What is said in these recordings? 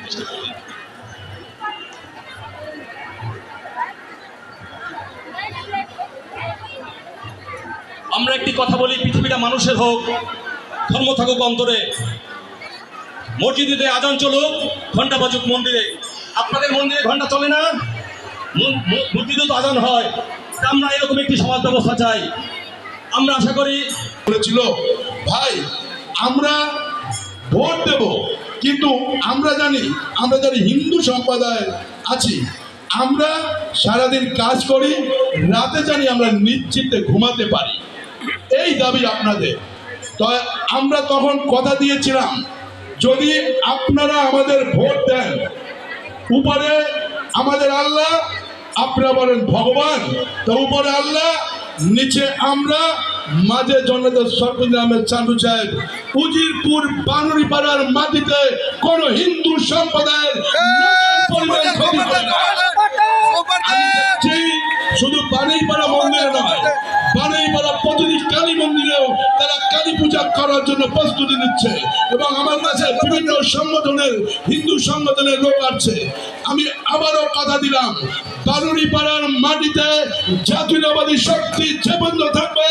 চেষ্টা করবেন। আমরা একটি কথা বলি, পৃথিবীটা মানুষের হোক, ধর্ম থাকুক অন্তরে, মসজিদে আজান চলুক, ঘন্টা বাজুক মন্দিরে। আপনাদের মন্দিরে ঘন্টা চলে না, মসজিদে তো আজান হয়। আমরা এরকম একটি সমাজ ব্যবস্থা চাই। আমরা আশা করি বলেছিল ভাই আমরা ভোট দেব, কিন্তু আমরা জানি হিন্দু সম্প্রদায় আছি, আমরা সারাদিন কাজ করি, রাতে জানি আমরা নিশ্চিন্তে ঘুমাতে পারি। এই দাবি আপনাদের। তো আমরা তখন কথা দিয়েছিলাম, যদি আপনারা আমাদের ভোট দেন, উপরে আমাদের আল্লাহ, আপনারা বলেন ভগবান, তো উপরে আল্লাহ, নিচে আমরা, মাঝে জনতা সরকার আহমেদ চান্দু সাহেব। উজিরপুর বানুড়িপাড়ার মাটিতে কোন হিন্দু সম্প্রদায়ের শুধু বানুড়িপাড়া মন্দিরে নয়, বানুড়িপাড়া প্রতিটি কালী মন্দিরেও তারা কালী পূজা করার জন্য প্রস্তুতি নিচ্ছে। এবং আমার কাছে বিভিন্ন সংগঠনের, হিন্দু সংগঠনের লোক আছে। আমি আবারও কথা দিলাম, বানুড়িপাড়ার মাটিতে জাতীয়তাবাদী শক্তি যে বন্ধ থাকবে,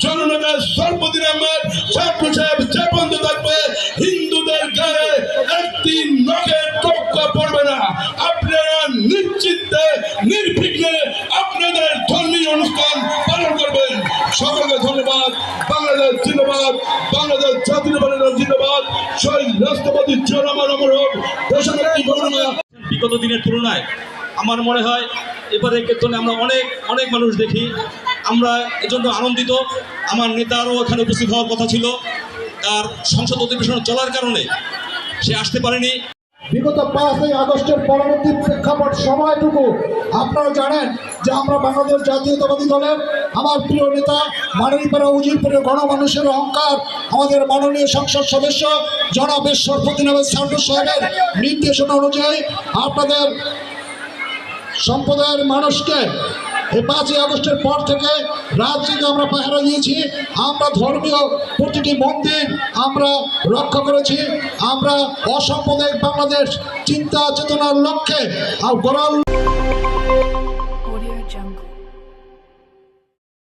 জননেতা সর্বদিন আহমেদ চান্দু সাহেব যে বন্ধ থাকবে, হিন্দুদের গায়ে একটি নখের টক্কা পড়বে না। আপনারা নিশ্চিন্তে নির্বিঘ্নে আপনাদের ধর্মীয় অনুষ্ঠান পালন করবেন। সকলকে ধন্যবাদ। বাংলাদেশ জিন্দাবাদ, বাংলাদেশ জাতীয়তাবাদী জিন্দাবাদ, শহীদ রাষ্ট্রপতি জনগণ অমর হোক, দেশনেত্রী গৌরমা। বিগত দিনের তুলনায় আমার মনে হয় এবারে ক্ষেত্রে আমরা অনেক মানুষ দেখি। আমরা এজন্য আনন্দিত। আমার নেতারও এখানে উপস্থিত হওয়ার কথা ছিল, তার সংসদ অধিবেশন চলার কারণে সে আসতে পারেনি। বিগত 5ই আগস্টের পরবর্তী প্রেক্ষাপট সময়টুকু আপনারা জানেন যে আমরা বাংলাদেশ জাতীয়তাবাদী দলের আমার প্রিয় নেতা বানুড়িপাড়া উজিরপুরের গণমানুষের অহংকার আমাদের মাননীয় সংসদ সদস্য জনাব সরফুদ্দিন আহমেদ চান্দু সাহেবের নির্দেশনা অনুযায়ী আপনাদের সম্প্রদায়ের মানুষকে এই 5ই আগস্টের পর থেকে রাত জেগে আমরা পাহারা দিয়েছি। আমরা ধর্মীয় প্রতিটি মন্দির আমরা রক্ষা করেছি। আমরা অসাম্প্রদায়িক বাংলাদেশ চিন্তা চেতনার লক্ষ্যে গড়াল